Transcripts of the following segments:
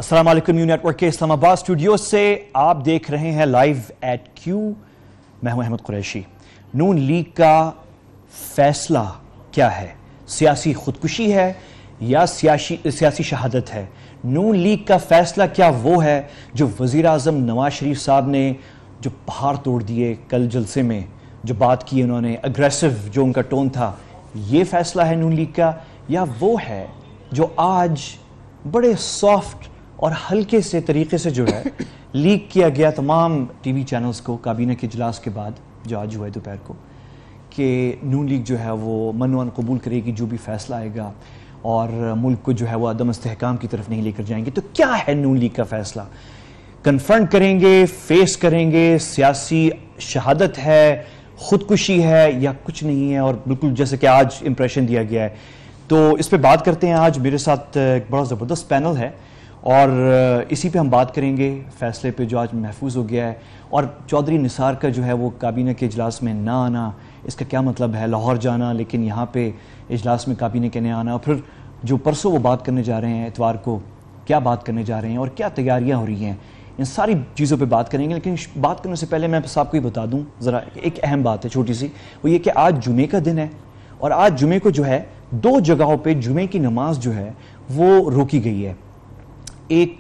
अस्सलाम वालेकुम। New network के इस्लामाबाद स्टूडियो से आप देख रहे हैं लाइव एट क्यू। मैं हूं अहमद कुरैशी। नून लीग का फैसला क्या है? सियासी खुदकुशी है या सियासी शहादत है? नून लीग का फैसला क्या वो है जो वज़ीर आज़म नवाज शरीफ साहब ने जो पहाड़ तोड़ दिए कल जलसे में, जो बात की उन्होंने, अग्रेसिव जो उनका टोन था, ये फैसला है नून लीग का? या वो है जो आज बड़े सॉफ्ट और हल्के से तरीके से जो है लीक किया गया तमाम टीवी चैनल्स को काबीना के इजलास के बाद जो आज हुआ है दोपहर को, कि नून लीग जो है वो मनवान कबूल करेगी जो भी फैसला आएगा और मुल्क को जो है वो अदम इस्तेहकाम की तरफ नहीं लेकर जाएंगे। तो क्या है नून लीग का फैसला? कन्फ्रंट करेंगे, फेस करेंगे, सियासी शहादत है, खुदकुशी है, या कुछ नहीं है और बिल्कुल जैसे कि आज इंप्रेशन दिया गया है? तो इस पे बात करते हैं। आज मेरे साथ एक बड़ा ज़बरदस्त पैनल है और इसी पे हम बात करेंगे फैसले पे जो आज महफूज हो गया है, और चौधरी निसार का जो है वो काबीना के इजलास में ना आना, इसका क्या मतलब है? लाहौर जाना लेकिन यहाँ पे इजलास में काबीना के नहीं आना, और फिर जो परसों वो बात करने जा रहे हैं इतवार को, क्या बात करने जा रहे हैं और क्या तैयारियाँ हो रही हैं, इन सारी चीज़ों पे बात करेंगे। लेकिन बात करने से पहले मैं बस आपको ही बता दूँ ज़रा, एक अहम बात है छोटी सी, वो ये कि आज जुमे का दिन है और आज जुमे को जो है दो जगहों पे जुमे की नमाज जो है वो रोकी गई है। एक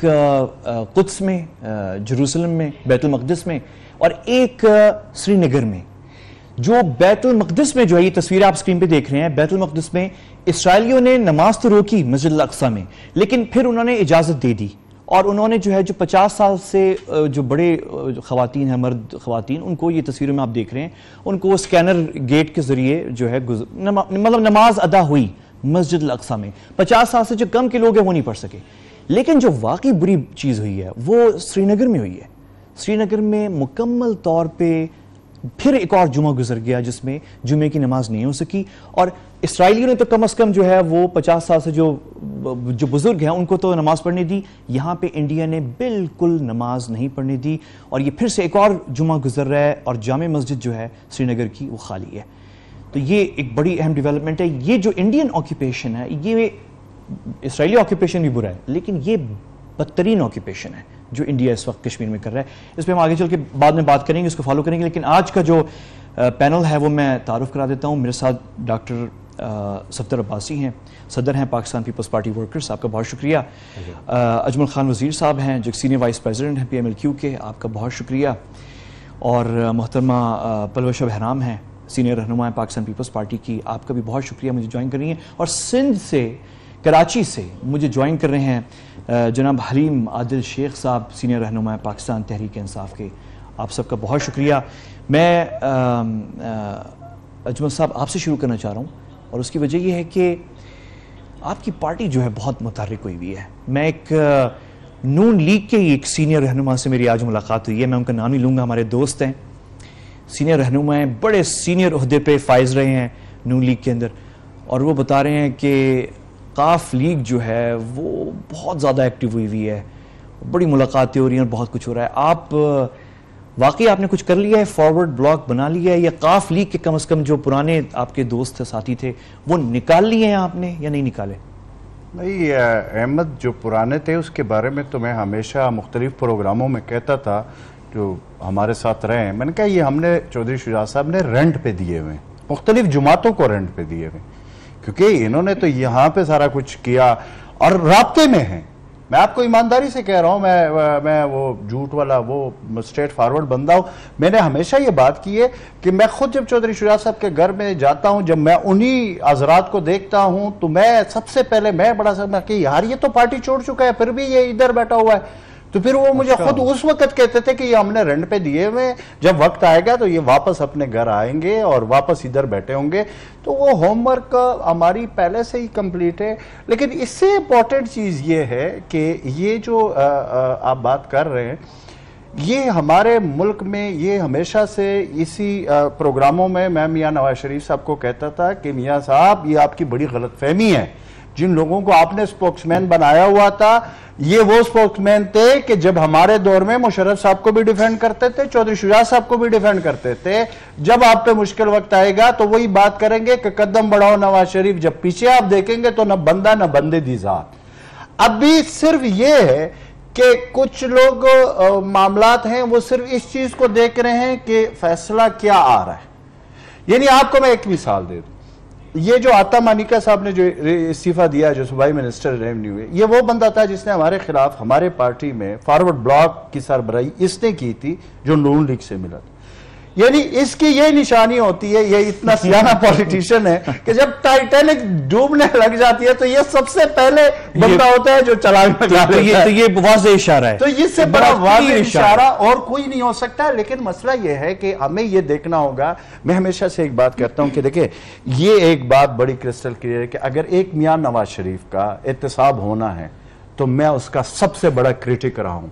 कुद्स में, जेरूसलम में, बैतुल मक़दिस में, और एक श्रीनगर में। जो बैतुल मक़दिस में जो है, ये तस्वीर आप स्क्रीन पे देख रहे हैं, बैतुल मक़दिस में इसराइलियों ने नमाज तो रोकी मस्जिद अल अक़सा में, लेकिन फिर उन्होंने इजाज़त दे दी और उन्होंने जो है जो 50 साल से जो बड़े ख़वातीन हैं, मर्द ख़वातीन, उनको ये तस्वीरों में आप देख रहे हैं, उनको स्कैनर गेट के ज़रिए जो है मतलब नमाज अदा हुई मस्जिद अल अक़सा में। 50 साल से जो कम के लोग हैं वो नहीं पढ़ सके। लेकिन जो वाकई बुरी चीज़ हुई है वो श्रीनगर में हुई है। श्रीनगर में मुकम्मल तौर पे फिर एक और जुमा गुजर गया जिसमें जुमे की नमाज नहीं हो सकी, और इसराइलियों ने तो कम से कम जो है वो 50 साल से जो बुजुर्ग हैं उनको तो नमाज पढ़ने दी। यहाँ पे इंडिया ने बिल्कुल नमाज नहीं पढ़ने दी, और ये फिर से एक और जुमा गुजर रहा है और जामे मस्जिद जो है श्रीनगर की वो खाली है। तो ये एक बड़ी अहम डेवलपमेंट है। ये जो इंडियन ऑक्यूपेशन है, ये इसराइली ऑक्यूपेशन भी बुरा है, लेकिन ये बदतरीन ऑक्यूपेशन है जो इंडिया इस वक्त कश्मीर में कर रहा है। इस पर हम आगे चल के बाद में बात करेंगे, इसको फॉलो करेंगे। लेकिन आज का जो पैनल है वो मैं तारुफ करा देता हूँ। मेरे साथ डॉक्टर सफदर अब्बासी हैं, सदर हैं पाकिस्तान पीपल्स पार्टी वर्कर्स, आपका बहुत शुक्रिया। अजमल खान वज़ीर साहब हैं जो सीनियर वाइस प्रेसिडेंट हैं PMLQ के, आपका बहुत शुक्रिया। और मोहतरमा पलवश बहराम हैं, सीनियर रहनुमा हैं पाकिस्तान पीपल्स पार्टी की, आपका भी बहुत शुक्रिया मुझे ज्वाइन कर रही हैं। और सिंध से, कराची से मुझे ज्वाइन कर रहे हैं जनाब हलीम आदिल शेख साहब, सीनियर रहनुमा पाकिस्तान तहरीक इंसाफ के, आप सबका बहुत शुक्रिया। मैं अजमल साहब आपसे शुरू करना चाह रहा हूँ, और उसकी वजह यह है कि आपकी पार्टी जो है बहुत मुतहर्रिक हुई हुई है। मैं एक नून लीग के ही एक सीनियर रहनुमा से मेरी आज मुलाकात हुई है, मैं उनका नाम ही लूँगा, हमारे दोस्त हैं, सीनियर रहनुमा हैं, बड़े सीनियर ओहदे पे फाइज रहे हैं नून लीग के अंदर, और वो बता रहे हैं कि काफ लीग जो है वो बहुत ज़्यादा एक्टिव हुई हुई है, बड़ी मुलाकातें हो रही हैं और बहुत कुछ हो रहा है। आप वाकई आपने कुछ कर लिया है, फॉरवर्ड ब्लॉक बना लिया है, या काफ लीग के कम से कम जो पुराने आपके दोस्त थे, साथी थे, वो निकाल लिए हैं आपने या नहीं निकाले? नहीं अहमद, जो पुराने थे उसके बारे में तो मैं हमेशा मुख्तलिफ प्रोग्रामों में कहता था जो हमारे साथ रहे हैं। मैंने कहा ये हमने चौधरी शुजात साहब ने रेंट पे दिए हुए, मुख्तलिफ जुमातों को रेंट पे दिए हुए, क्योंकि इन्होंने तो यहाँ पे सारा कुछ किया और राब्ते में है। मैं आपको ईमानदारी से कह रहा हूँ, मैं वो झूठ वाला वो स्ट्रेट फॉरवर्ड बंदा हूँ। मैंने हमेशा ये बात की है कि मैं खुद जब चौधरी शुजात साहब के घर में जाता हूँ, जब मैं उन्हीं हजरात को देखता हूँ, तो मैं सबसे पहले मैं बड़ा समझा कि यार ये तो पार्टी छोड़ चुका है, फिर भी ये इधर बैठा हुआ है। तो फिर वो मुझे खुद उस वक्त कहते थे कि ये हमने रेंट पे दिए हुए, जब वक्त आएगा तो ये वापस अपने घर आएंगे और वापस इधर बैठे होंगे। तो वो होमवर्क हमारी पहले से ही कंप्लीट है। लेकिन इससे इम्पोर्टेंट चीज़ ये है कि ये जो आप बात कर रहे हैं, ये हमारे मुल्क में ये हमेशा से इसी प्रोग्रामों में मैं मियाँ नवाज शरीफ साहब को कहता था कि मियाँ साहब ये आपकी बड़ी गलतफहमी है, जिन लोगों को आपने स्पोक्समैन बनाया हुआ था ये वो स्पोक्समैन थे कि जब हमारे दौर में मुशर्रफ साहब को भी डिफेंड करते थे, चौधरी शुजात साहब को भी डिफेंड करते थे। जब आप पे मुश्किल वक्त आएगा तो वही बात करेंगे कि कदम बढ़ाओ नवाज शरीफ, जब पीछे आप देखेंगे तो न बंदा न बंदे दी जात। अब भी सिर्फ ये है कि कुछ लोग मामलात हैं वो सिर्फ इस चीज को देख रहे हैं कि फैसला क्या आ रहा है। यानी आपको मैं एक मिसाल दे दूं, ये जो आता मानिका साहब ने जो इस्तीफा दिया, जो सूबाई मिनिस्टर रेवेन्यू है, ये वो बंदा था जिसने हमारे खिलाफ हमारे पार्टी में फॉरवर्ड ब्लॉक की सरबराही इसने की थी, जो नून लीग से मिला था। यानी इसकी ये निशानी होती है, ये इतना सियाना पॉलिटिशियन है कि जब टाइटैनिक डूबने लग जाती है तो ये सबसे पहले बंदा होता है जो चलान लगा तो ये वाज़ेह इशारा है, तो इससे बड़ा वाज़ेह इशारा और कोई नहीं हो सकता। लेकिन मसला ये है कि हमें ये देखना होगा, मैं हमेशा से एक बात कहता हूं कि देखिए ये एक बात बड़ी क्रिस्टल क्लियर है कि अगर एक मियां नवाज शरीफ का एहतसाब होना है तो मैं उसका सबसे बड़ा क्रिटिक रहा हूं।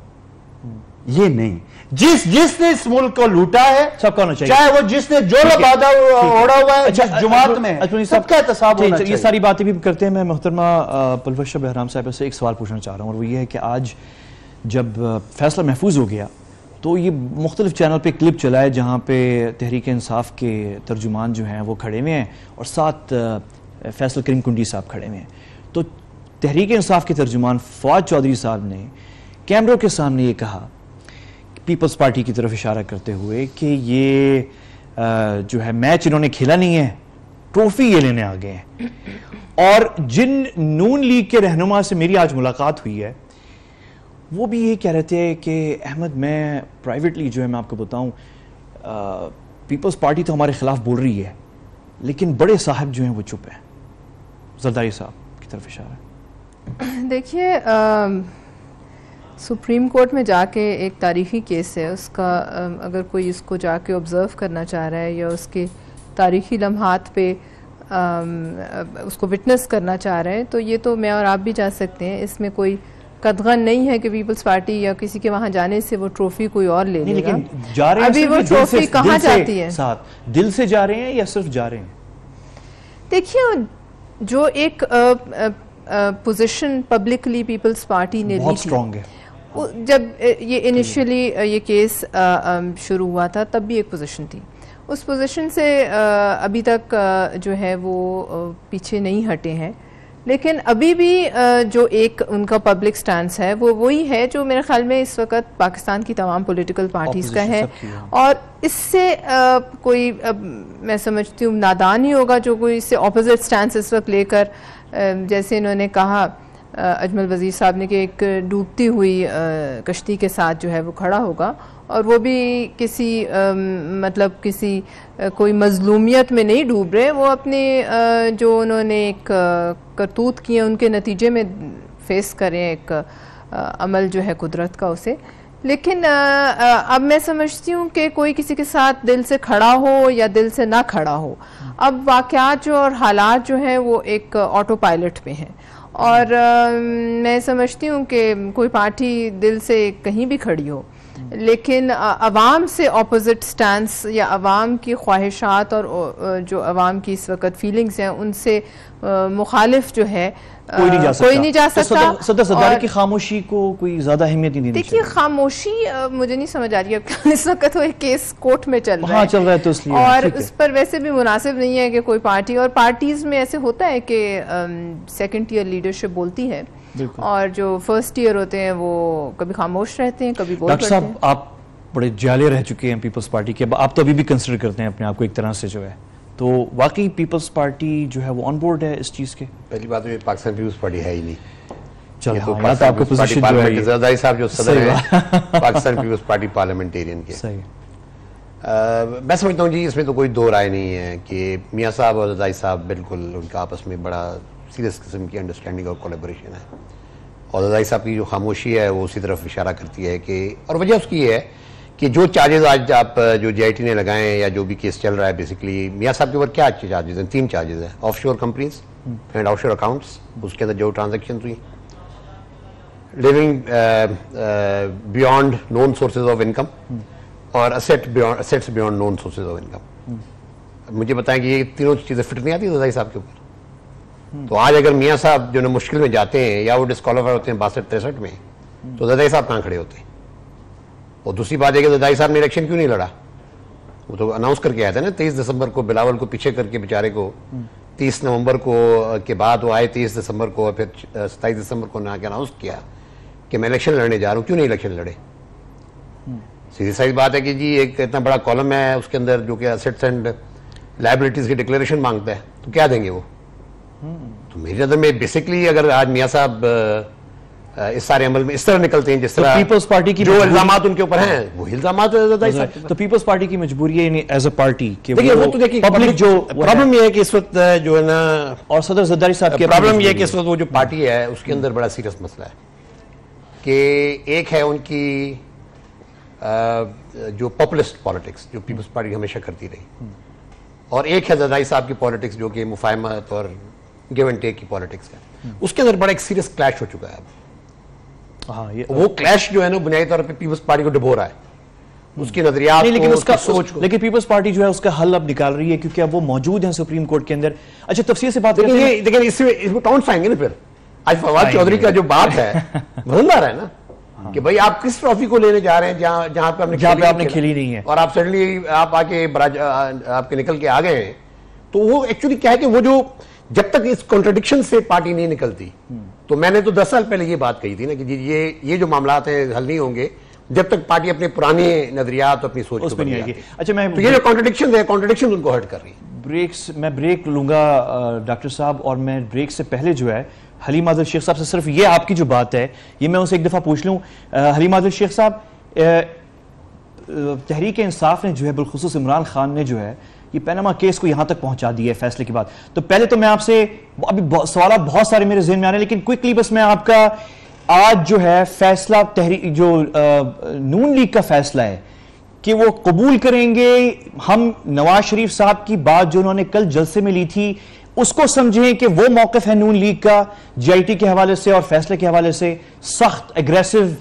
ये नहीं, जिसने इस मुल्क को लूटा है सबका होना चाहिए, चाहे वो जिसने जो लबादा ओढ़ा हुआ है, जिस जुमात में, सबका एहतसाब होना चाहिए। ये सारी बातें भी करते हैं। मैं मोहतरमा पुलवशा बहराम साहब से एक सवाल पूछना चाह रहा हूँ, और वो ये है कि आज जब फैसला महफूज हो गया तो ये मुख्तलिफ चैनल पे क्लिप चला है जहाँ पे तहरीक इंसाफ के तर्जुमान जो हैं वो खड़े हुए हैं और साथ फैसल करीम कुंडी साहब खड़े हुए हैं। तो तहरीक इंसाफ के तर्जुमान फवाद चौधरी साहब ने कैमरों के सामने ये कहा, पीपल्स पार्टी की तरफ इशारा करते हुए, कि ये जो है मैच इन्होंने खेला नहीं है, ट्रॉफी ये लेने आ गए हैं। और जिन नून लीग के रहनुमा से मेरी आज मुलाकात हुई है वो भी ये कह रहे थे कि अहमद, मैं प्राइवेटली जो है मैं आपको बताऊं, पीपल्स पार्टी तो हमारे खिलाफ बोल रही है लेकिन बड़े साहब जो हैं वो चुप हैं। जरदारी साहब की तरफ इशारा। देखिए, सुप्रीम कोर्ट में जाके एक तारीख़ी केस है, उसका अगर कोई इसको जाके ऑब्ज़र्व करना चाह रहा है या उसके तारीख़ी लम्हात पे उसको विटनेस करना चाह रहे हैं तो ये तो मैं और आप भी जा सकते हैं। इसमें कोई कदगन नहीं है कि पीपल्स पार्टी या किसी के वहाँ जाने से वो ट्रॉफी कोई और ले लेगा। लेकिन जा रहे हैं, अभी वो ट्रॉफी कहाँ जाती है? साथ दिल से जा रहे हैं या सिर्फ जा रहे हैं? देखिए, जो एक पोजीशन पब्लिकली पीपल्स पार्टी ने बहुत स्ट्रॉन्ग है, जब ये इनिशियली ये केस शुरू हुआ था तब भी एक पोजीशन थी, उस पोजीशन से अभी तक जो है वो पीछे नहीं हटे हैं। लेकिन अभी भी जो एक उनका पब्लिक स्टैंस है वो वही है जो मेरे ख्याल में इस वक्त पाकिस्तान की तमाम पॉलिटिकल पार्टीज़ का है। और इससे कोई मैं समझती हूँ नादान ही होगा जो कोई इससे ऑपोजिट स्टैंस इस वक्त लेकर, जैसे इन्होंने कहा अजमल वज़ीर साहब ने, कि एक डूबती हुई कश्ती के साथ जो है वो खड़ा होगा, और वो भी किसी मतलब किसी कोई मजलूमियत में नहीं डूब रहे, वो अपने जो उन्होंने एक करतूत किए उनके नतीजे में फेस करें एक अमल जो है कुदरत का उसे। लेकिन अब मैं समझती हूँ कि कोई किसी के साथ दिल से खड़ा हो या दिल से ना खड़ा हो, अब वाक़यात जो और हालात जो हैं वो एक ऑटो पायलट पे हैं। और मैं समझती हूँ कि कोई पार्टी दिल से कहीं भी खड़ी हो, लेकिन अवाम से ऑपोजिट स्टैंस या अवाम की ख्वाहिशात और जो अवाम की इस वक्त फीलिंग्स हैं उनसे मुखालिफ जो है कोई नहीं जा सकता। तो सदर सरदारी की खामोशी को कोई ज्यादा अहमियत नहीं देनी चाहिए। देखिए, खामोशी मुझे नहीं समझ आ रही है, इस वक्त वो एक केस कोर्ट में चल रहा है, चल रहा है तो इसलिए, और उस पर वैसे भी मुनासिब नहीं है कि कोई पार्टी, और पार्टीज में ऐसे होता है कि सेकंड टियर लीडरशिप बोलती है और जो फर्स्ट ईयर होते हैं वो कभी खामोश रहते हैं, कभी बोल। डॉक्टर साहब, आप बड़े जाले रह चुके हैं पीपल्स पार्टी के, आप तो अभी भी कंसिडर करते हैं अपने आप को एक तरह से जो है, तो वाकई पीपल्स पार्टी जो है वो ऑन बोर्ड है इस चीज के? पहली बात तो ये पाकिस्तान पीपल्स पार्टी है ही नहीं। चलो, तो आपको पोजीशन जो है, जरदारी साहब जो सदर है पाकिस्तान पीपल्स पार्टी पार्लियामेंटेरियन के, सही। मैं समझता हूँ जी इसमें तो कोई दो राय नहीं है कि मियाँ साहब और जरदारी साहब बिल्कुल उनका आपस में बड़ा सीरियस किस्म की अंडरस्टैंडिंग और कोलैबोरेशन है, और जरदारी साहब की जो खामोशी है वो उसी तरफ इशारा करती है कि, और वजह उसकी ये है कि जो चार्जेस आज आप जो JIT ने लगाए हैं या जो भी केस चल रहा है, बेसिकली मियाँ साहब के ऊपर क्या अच्छे चार्जेस हैं? 3 चार्जेस हैं, offshore companies and offshore accounts, उसके अंदर जो ट्रांजेक्शन हुई, living beyond known sources of income, और assets beyond known sources of income. मुझे बताएं कि ये तीनों चीज़ें फिट नहीं आती जरदारी साहब के ऊपर? तो आज अगर मियाँ साहब जो है मुश्किल में जाते हैं या वो डिस्क्वालीफाई होते हैं 62-63 में, तो जरदारी साहब कहाँ खड़े होते हैं? और दूसरी बात है कि जरदारी साहब ने इलेक्शन क्यों नहीं लड़ा? वो तो अनाउंस करके आया था ना 23 दिसंबर को, बिलावल को पीछे करके बेचारे को 30 नवंबर को के बाद वो आए 23 दिसंबर को, फिर 27 दिसंबर को ना के अनाउंस किया कि मैं इलेक्शन लड़ने जा रहा हूँ, क्यों नहीं इलेक्शन लड़े? सीधी सारी बात है कि जी एक इतना बड़ा कॉलम है उसके अंदर जो कि एसेट्स एंड लायबिलिटीज की डिक्लेरेशन मांगता है, तो क्या देंगे वो? तो मेरी नजर में बेसिकली अगर आज मियां साहब इस सारे अमल में इस तरह निकलते हैं जिस तरह पीपल्स पार्टी की जो इल्जामात उनके ऊपर हैं वो इल्जामात तो पीपल्स पार्टी की मजबूरी है एज अ पार्टी कि देखिए वो तो देखिए पब्लिक जो प्रॉब्लम ये है कि इस वक्त जो है ना, और सदर जरदारी साहब की प्रॉब्लम ये है कि इस वक्त वो जो पार्टी है उसके अंदर बड़ा सीरियस मसला है कि एक है उनकी जो पॉपुलिस्ट पॉलिटिक्स जो पीपल्स पार्टी हमेशा करती रही, और एक है जरदारी साहब की पॉलिटिक्स जो कि मुफाहमत और गिव एंड टेक की पॉलिटिक्स है। उसके अंदर बड़ा एक सीरियस क्लैश हो चुका है अब। हाँ, ये वो क्लैश जो है ना बुनियादी तौर पे पीपल्स पार्टी को डुबो रहा है, उसकी नजरियात नहीं, लेकिन उसका सोच को। लेकिन पीपल्स पार्टी जो है उसका हल अब निकाल रही है क्योंकि अब वो मौजूद हैं सुप्रीम कोर्ट के अंदर। अच्छा, तफसील से बात करते हैं। लेकिन इसमें कौन फाएंगे ना फिर? आज फवाद चौधरी का जो बात है वजनदार है ना, कि भाई आप किस ट्रॉफी को लेने जा रहे हैं जहां पे आपने खेली नहीं है, और आप सडनली आप आके आपके निकल के आ गए हैं। तो वो एक्चुअली क्या है कि वो जो जब तक इस कॉन्ट्रडिक्शन से पार्टी नहीं निकलती, तो मैंने तो 10 साल पहले ये बात कही थी ना कि ये जो मामलात हैं हल नहीं होंगे जब तक पार्टी अपने पुराने नजरियात अपनी सोच उसमें नहीं आएगी। अच्छा, तो ये जो कॉन्ट्रडिक्शन है, कॉन्ट्रडिक्शन उनको हर्ट कर रही है। मैं ब्रेक लूंगा डॉक्टर साहब, और मैं ब्रेक से पहले जो है हलीम आदिल शेख साहब से सिर्फ ये आपकी जो बात है ये मैं उनसे एक दफा पूछ लूं। हलीम आदिल शेख साहब, तहरीक इंसाफ ने जो है बिलखुसूस इमरान खान ने जो है ये पैनामा केस को यहां तक पहुंचा दिया है फैसले के बाद। तो पहले तो मैं आपसे अभी सवाल बहुत सारे मेरे ज़हन में आ रहे हैं, लेकिन क्विकली बस मैं आपका आज जो है फैसला जो नून लीग का फैसला है कि वो कबूल करेंगे हम नवाज शरीफ साहब की बात जो उन्होंने कल जलसे में ली थी उसको समझें कि वो मौक़िफ़ है नून लीग का जीआईटी के हवाले से और फैसले के हवाले से सख्त एग्रेसिव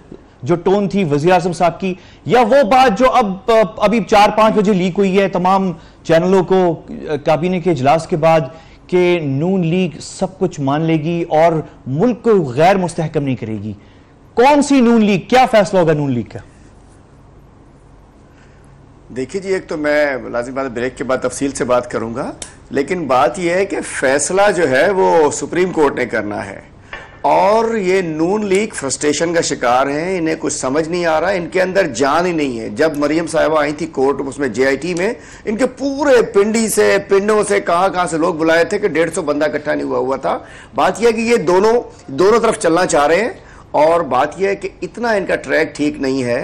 जो टोन थी वज़ीर आज़म साहब की, या वो बात जो अभी 4-5 बजे लीक हुई है तमाम चैनलों को काबीने के इजलास के बाद कि नून लीग सब कुछ मान लेगी और मुल्क को गैर मुस्तहकम नहीं करेगी? कौन सी नून लीग, क्या फैसला होगा नून लीग का? देखिए जी, एक तो मैं लाजिम बात ब्रेक के बाद तफसील से बात करूंगा, लेकिन बात यह है कि फैसला जो है वो सुप्रीम कोर्ट ने करना है और ये नून लीग फ्रस्ट्रेशन का शिकार हैं, इन्हें कुछ समझ नहीं आ रहा, इनके अंदर जान ही नहीं है। जब मरियम साहिबा आई थी कोर्ट उसमें जीआईटी में, इनके पूरे पिंडी से पिंडों से कहां से लोग बुलाए थे कि 150 बंदा इकट्ठा नहीं हुआ था। बात यह है कि ये दोनों तरफ चलना चाह रहे हैं और बात यह है कि इतना इनका ट्रैक ठीक नहीं है।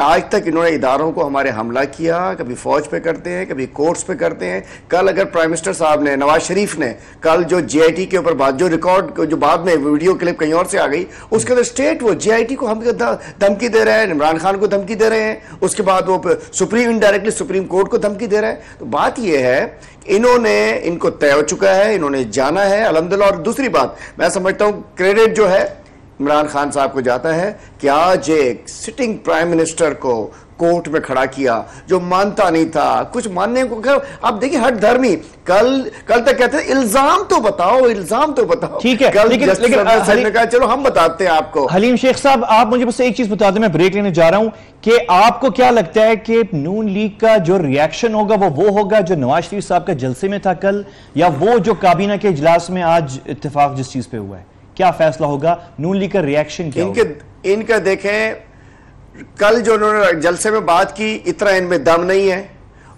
आज तक इन्होंने इदारों को हमारे हमला किया, कभी फौज पे करते हैं, कभी कोर्ट्स पे करते हैं। कल अगर प्राइम मिनिस्टर साहब ने, नवाज शरीफ ने कल जो जीआईटी के ऊपर बात, जो रिकॉर्ड जो बाद में वीडियो क्लिप कहीं और से आ गई, उसके अंदर स्टेट वो जीआईटी को हम धमकी दे रहे हैं, इमरान खान को धमकी दे रहे हैं, उसके बाद वो इनडायरेक्टली सुप्रीम कोर्ट को धमकी दे रहे हैं। तो बात यह है इनको तय हो चुका है, इन्होंने जाना है अल्हम्दुलिल्लाह। और दूसरी बात मैं समझता हूं क्रेडिट जो है इमरान खान साहब को जाता है कि आज एक सिटिंग प्राइम मिनिस्टर को कोर्ट में खड़ा किया जो मानता नहीं था, कुछ मानने को। आप देखिए हर धर्मी कल तक कहते हैं इल्जाम तो बताओ, ठीक है, लेकिन कहा चलो हम बताते हैं आपको। हलीम शेख साहब, आप मुझे बस एक चीज बता दें, मैं ब्रेक लेने जा रहा हूं, कि आपको क्या लगता है कि नून लीग का जो रिएक्शन होगा वो होगा जो नवाज शरीफ साहब का जलसे में था कल, या वो जो काबीना के इजलास में आज इत्तेफाक जिस चीज पे हुआ है? क्या फैसला होगा? नून लीग का रिएक्शन क्या होगा? इनका देखें, कल जो उन्होंने जलसे में बात की इतना इनमें दम नहीं है,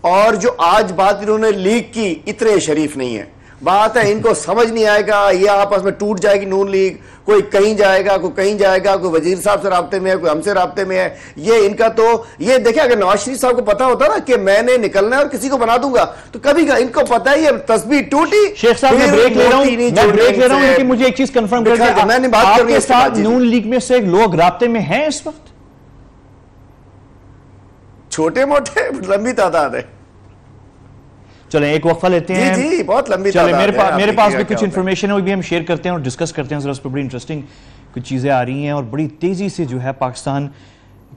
और जो आज बात इन्होंने लीग की इतने शरीफ नहीं है। बात है इनको समझ नहीं आएगा, ये आपस में टूट जाएगी नून लीग, कोई कहीं जाएगा, कोई वजीर साहब से राब्ते में है, कोई हमसे राब्ते में है। ये इनका तो ये देखिए, अगर नवाज शरीफ साहब को पता होता ना कि मैंने निकलना है और किसी को बना दूंगा तो कभी का इनको पता है ये तस्बीर टूटी। शेख साहब, मैं ब्रेक ले रहा हूं, लेकिन मुझे एक चीज कंफर्म करके, मैंने बात आपके साथ नून लीग में से लोग राब्ते में हैं इस वक्त? छोटे मोटे लंबी तादाद है। चलें एक वक्फा लेते हैं। जी, बहुत लंबी चलें, मेरे पास भी कुछ इन्फॉर्मेशन है, वो भी हम शेयर करते हैं और डिस्कस करते हैं। जरा उस पर बड़ी इंटरेस्टिंग कुछ चीज़ें आ रही हैं और बड़ी तेज़ी से जो है पाकिस्तान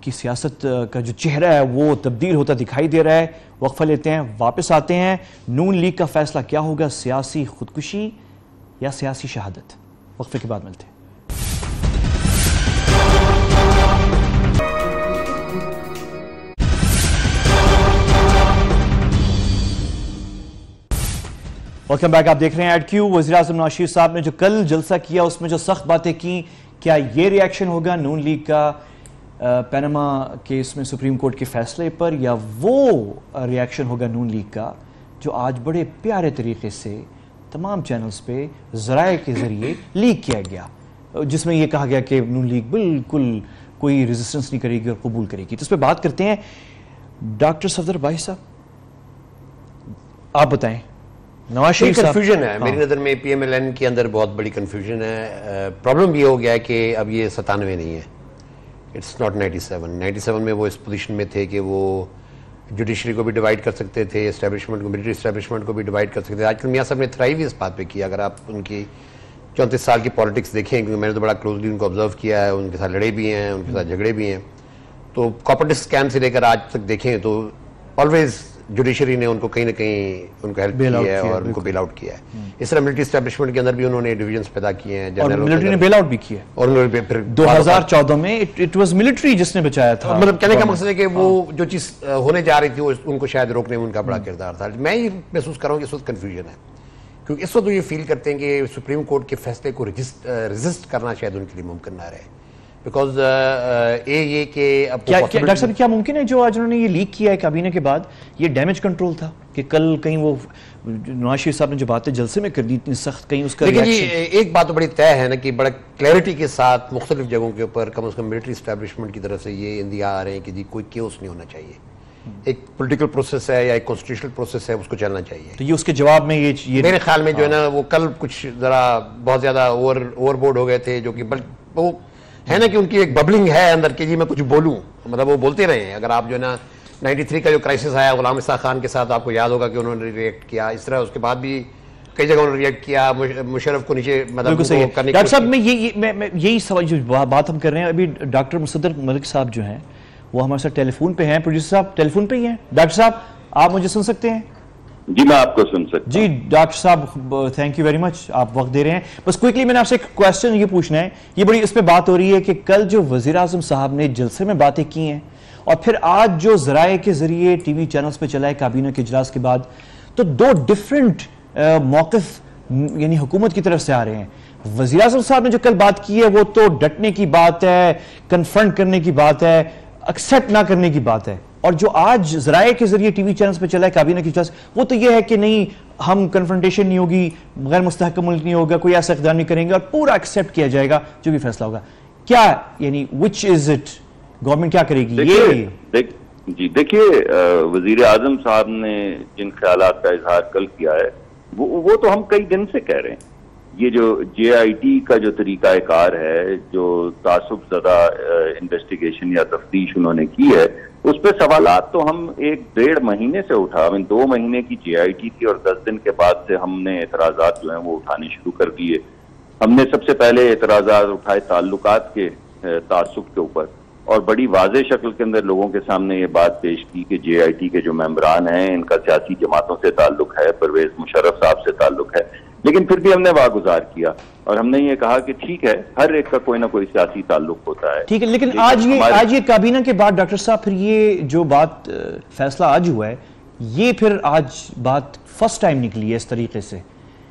की सियासत का जो चेहरा है वो तब्दील होता दिखाई दे रहा है। वक्फा लेते हैं, वापस आते हैं। नून लीग का फैसला क्या होगा, सियासी खुदकुशी या सियासी शहादत? वक्फे के बाद मिलते हैं। वेलकम बैक, आप देख रहे हैं एड क्यू। वज़ीर आज़म नवाज शरीफ साहब ने जो कल जलसा किया उसमें जो सख्त बातें की क्या ये रिएक्शन होगा नून लीग का पैनामा केस में सुप्रीम कोर्ट के फैसले पर, या वो रिएक्शन होगा नून लीग का जो आज बड़े प्यारे तरीके से तमाम चैनल्स पे ज़राए के ज़रिए लीक किया गया, जिसमें यह कहा गया कि नून लीग बिल्कुल कोई रेजिस्टेंस नहीं करेगी और कबूल करेगी। तो इस पर बात करते हैं। डॉक्टर सफदर भाई साहब, आप बताएं। नवाज शरीफ कंफ्यूजन है मेरी नज़र में, PMLN के अंदर बहुत बड़ी कंफ्यूजन है। प्रॉब्लम ये हो गया है कि अब ये 97 नहीं है, इट्स नॉट 97 में वो इस पोजीशन में थे कि वो जुडिशरी को भी डिवाइड कर सकते थे, एस्टैब्लिशमेंट को, मिलिट्री एस्टैब्लिशमेंट को भी डिवाइड कर सकते थे। आजकल मियाँ साहब ने थ्राइव इस बात पे किया। अगर आप उनकी 34 साल की पॉलिटिक्स देखें, क्योंकि मैंने तो बड़ा क्लोजली उनको ऑब्जर्व किया है, उनके साथ लड़े भी हैं, उनके साथ झगड़े भी हैं, तो कॉर्पोरेट स्कैम से लेकर आज तक देखें तो ऑलवेज जुडिशरी ने उनको कहीं ना कहीं उनको हेल्प की है और उनको बेल आउट किया है। इस तरह मिलिट्री एस्टैब्लिशमेंट के अंदर भी उन्होंने डिविजन्स पैदा किए हैं, और मिलिट्री ने बेल आउट भी किया और उन्होंने फिर 2014 में इट वाज मिलिट्री जिसने बचाया था। मतलब कहने का मकसद है कि वो जो चीज होने जा रही थी उनको शायद रोकने में उनका बड़ा किरदार था। मैं ये महसूस कर रहा हूँ कि इस वक्त कन्फ्यूजन है, क्योंकि इस वक्त ये फील करते हैं कि सुप्रीम कोर्ट के फैसले को रेजिस्ट करना शायद उनके लिए मुमकिन ना रहे, बिकॉज ये कि डॉक्टर साहब क्या मुमकिन है जो आज उन्होंने ये लीक किया है काबीना के बाद, ये डैमेज कंट्रोल था कि कल कहीं वो नवाज शरीफ साहब ने जो बातें जलसे में कर दी इतनी सख्त, कहीं उसका लेकिन ये एक बात तो बड़ी तय है ना कि बड़ा क्लैरिटी के साथ मुख्तलिफ जगहों के ऊपर कम से कम मिलिट्री एस्टैब्लिशमेंट की तरफ से ये इंदिया आ रहे हैं कि जी कोई केओस नहीं होना चाहिए, एक पॉलिटिकल प्रोसेस है या एक कॉन्स्टिट्यूशनल प्रोसेस है, उसको चलना चाहिए। तो ये उसके जवाब में ये मेरे ख्याल में जो है ना वो कल कुछ जरा बहुत ज्यादा ओवरबोर्ड हो गए थे, जो कि वो है ना कि उनकी एक बबलिंग है अंदर के जी मैं कुछ बोलूं, मतलब वो बोलते रहे हैं। अगर आप जो है ना 93 का जो क्राइसिस आया गुलाम इस्साक खान के साथ, आपको याद होगा कि उन्होंने रिएक्ट किया इस तरह, उसके बाद भी कई जगह उन्होंने रिएक्ट किया, मुशर्रफ को नीचे मतलब करने। डॉक्टर साहब मैं यही सवाल जो बात हम कर रहे हैं अभी, डॉक्टर मुसद्दर मलिक साहब जो हैं वो हमारे साथ टेलीफोन पे हैं, प्रोड्यूसर साहब टेलीफोन पे ही हैं। डॉक्टर साहब आप मुझे सुन सकते हैं? जी मैं आपको सुन सकता जी डॉक्टर साहब थैंक यू वेरी मच, आप वक्त दे रहे हैं। बस क्विकली मैंने आपसे एक क्वेश्चन ये पूछना है, ये बड़ी इस पे बात हो रही है कि कल जो वजीर आजम साहब ने जलसे में बातें की हैं और फिर आज जो ज़राए के जरिए टीवी चैनल्स पे चला है काबीना के इजलास के बाद, तो दो डिफरेंट मौक़िफ़ यानी हुकूमत की तरफ से आ रहे हैं। वजीर आजम साहब ने जो कल बात की है वो तो डटने की बात है, कन्फ्रंट करने की बात है, एक्सेप्ट ना करने की बात है, और जो आज ज़राए के जरिए टीवी चैनल्स पे चला है काबीना की इजलास, वो तो ये है कि नहीं हम कन्फ्रंटेशन नहीं होगी, गैर मुस्तहकम मुल्क नहीं होगा, कोई ऐसा इक़दार नहीं करेंगे और पूरा एक्सेप्ट किया जाएगा जो भी फैसला होगा। क्या यानी विच इज इट, गवर्नमेंट क्या करेगी? देखिए वजीर आजम साहब ने जिन ख्यालात का इजहार कल किया है वो तो हम कई दिन से कह रहे हैं। ये जो JIT का जो तरीकाकार है, जो तासुब ज़दा इन्वेस्टिगेशन या तफ्तीश उन्होंने की है, उस पर सवालात तो हम 1-1.5 महीने से उठा, 2 महीने की JIT थी और 10 दिन के बाद से हमने एतराज़ात जो हैं वो उठाने शुरू कर दिए। हमने सबसे पहले एतराज़ात उठाए ताल्लुकात के तासुब के ऊपर, और बड़ी वाज़े शक्ल के अंदर लोगों के सामने ये बात पेश की कि JIT के जो मेंबरान हैं इनका सियासी जमातों से ताल्लुक है, परवेज मुशर्रफ साहब से ताल्लुक है, लेकिन फिर भी हमने वागुजार किया और हमने ये कहा कि ठीक है हर एक का कोई ना कोई सियासी ताल्लुक होता है। ठीक है, लेकिन आज ये काबीना के बाद डॉक्टर साहब फिर ये जो बात फैसला आज हुआ है, ये फिर आज बात फर्स्ट टाइम निकली है इस तरीके से।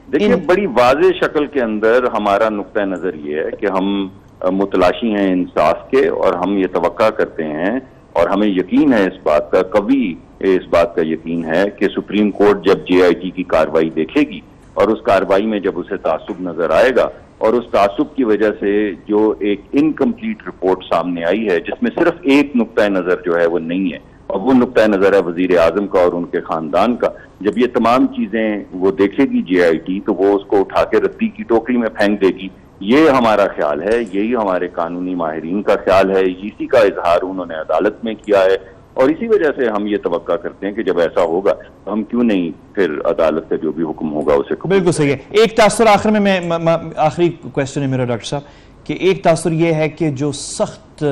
देखिए बड़ी वाज़े शक्ल के अंदर हमारा नुक्ता नजर ये है कि हम मुतलाशी हैं इंसाफ के, और हम ये तवक्का करते हैं और हमें यकीन है इस बात का, कभी इस बात का यकीन है कि सुप्रीम कोर्ट जब JIT की कार्रवाई देखेगी और उस कार्रवाई में जब उसे तासुब नजर आएगा और उस तासुब की वजह से जो एक इनकम्प्लीट रिपोर्ट सामने आई है जिसमें सिर्फ एक नुक्ता नजर जो है वो नहीं है, और वो नुक्ता नजर है वजीर आजम का और उनके खानदान का, जब ये तमाम चीजें वो देखेगी JIT तो वो उसको उठा के रद्दी की टोकरी में फेंक देगी। ये हमारा ख्याल है, यही हमारे कानूनी माहिरीन का ख्याल है, इसी का इजहार उन्होंने अदालत में किया है, और इसी वजह से हम ये तवक्का करते हैं कि जब ऐसा होगा तो हम क्यों नहीं फिर अदालत का जो भी हुक्म होगा उसे। बिल्कुल सही है। एक तासुर आखिर में मैं आखिरी क्वेश्चन है मेरा डॉक्टर साहब कि एक तासुर ये है कि जो सख्त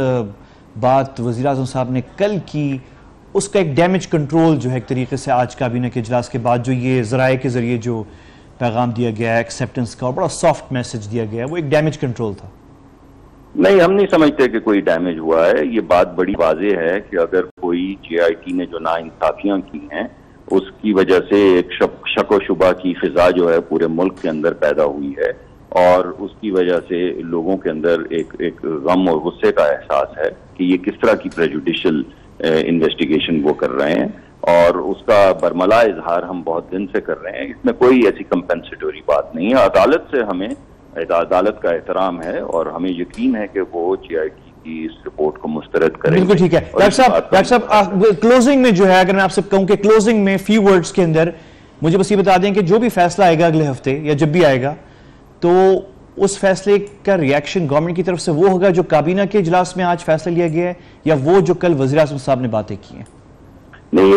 बात वज़ीर आज़म साहब ने कल की उसका एक डैमेज कंट्रोल जो है एक तरीके से आज काबीना के इजलास के बाद जो ये ज़राए के जरिए जो पैगाम दिया गया है एक्सेप्टेंस का और बड़ा सॉफ्ट मैसेज दिया गया है, वो एक डैमेज कंट्रोल था। नहीं, हम नहीं समझते कि कोई डैमेज हुआ है। ये बात बड़ी वाज़ेह है कि अगर कोई JIT ने जो नाइंसाफियां की हैं उसकी वजह से एक शक व शुबा की फिजा जो है पूरे मुल्क के अंदर पैदा हुई है, और उसकी वजह से लोगों के अंदर एक गम और गुस्से का एहसास है कि ये किस तरह की प्रेजुडिशियल इन्वेस्टिगेशन वो कर रहे हैं, और उसका बरमला इजहार हम बहुत दिन से कर रहे हैं। इसमें कोई ऐसी कंपेंसेटरी बात नहीं है। अदालत से हमें, अदालत का एहतराम है और हमें यकीन है कि वो GIT की इस रिपोर्ट को मुस्तरद करेंगे। बिल्कुल ठीक है। डॉक्टर साहब क्लोजिंग में जो है, अगर मैं आपसे कहूं कि क्लोजिंग में फ्यू वर्ड्स के अंदर मुझे बस ये बता दें कि जो भी फैसला आएगा अगले हफ्ते या जब भी आएगा, तो उस फैसले का रिएक्शन गवर्नमेंट की तरफ से वो होगा जो काबीना के इजलास में आज फैसला लिया गया है, या वो जो कल वज़ीर आज़म साहब ने बातें की हैं? नहीं,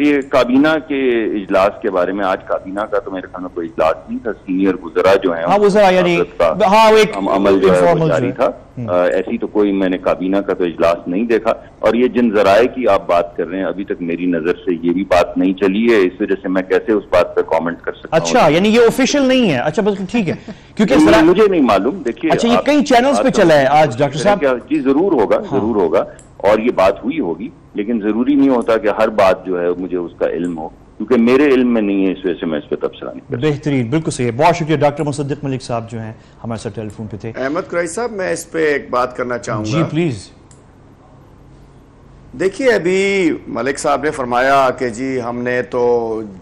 ये काबीना के इजलास के बारे में, आज काबीना का तो मेरे ख्याल में कोई इजलास नहीं था। सीनियर वुज़रा जो है, एक अमल जो है वो जारी था। ऐसी तो कोई मैंने काबीना का तो इजलास नहीं देखा। और ये जिन जराए की आप बात कर रहे हैं, अभी तक मेरी नजर से ये भी बात नहीं चली है, इस वजह से मैं कैसे उस बात पर कमेंट कर सकता हूं। अच्छा, यानी ये ऑफिशियल नहीं है? अच्छा बस ठीक है, क्योंकि मुझे नहीं मालूम। देखिए, अच्छा, ये कई चैनल्स पे चला है आज डॉक्टर साहब। जी जरूर होगा, जरूर होगा, और ये बात हुई होगी, लेकिन जरूरी नहीं होता कि हर बात जो है मुझे उसका इल्म हो, क्योंकि मेरे इल्म में नहीं है, इस वजह से मैं इस पर तबसरा नहीं कर। बेहतरीन, बिल्कुल सही है। बहुत शुक्रिया। डॉक्टर मुसद्दिक मलिक साहब जो हैं हमारे साथ टेलीफोन पे थे। अहमद कुरैशी साहब, मैं इस पे एक बात करना चाहूंगा। जी प्लीज। देखिए, अभी मलिक साहब ने फरमाया कि जी हमने तो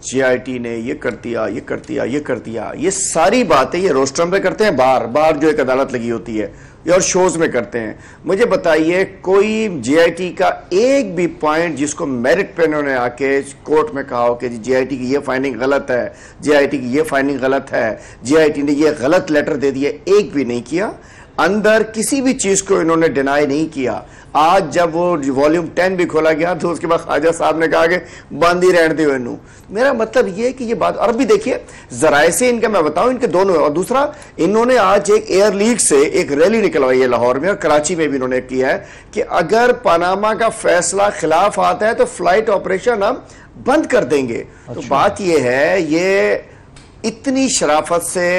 GIT ने ये कर दिया, ये कर दिया, ये कर दिया। ये सारी बातें ये रोस्ट्रम पे करते हैं, बाहर जो एक अदालत लगी होती है, और शोज में करते हैं। मुझे बताइए, कोई GIT का एक भी पॉइंट जिसको मेरिट पे उन्होंने आके कोर्ट में कहा हो कि GIT की ये फाइंडिंग गलत है, GIT की ये फाइंडिंग गलत है, GIT ने ये गलत लेटर दे दिया, एक भी नहीं किया। अंदर किसी भी चीज को इन्होंने डिनाई नहीं किया। आज जब वो वॉल्यूम 10 भी खोला गया तो उसके बाद ख्वाजा साहब ने कहा कि बंद ही रहने दो इन्हू। मेरा मतलब ये है कि ये बात, और भी देखिए जराए से इनका मैं बताऊं, इनके दोनों। और दूसरा, इन्होंने आज एक एयर लीग से एक रैली निकलवाई है लाहौर में, और कराची में भी इन्होंने किया है कि अगर पनामा का फैसला खिलाफ आता है तो फ्लाइट ऑपरेशन हम बंद कर देंगे। तो बात ये है, ये इतनी शराफत से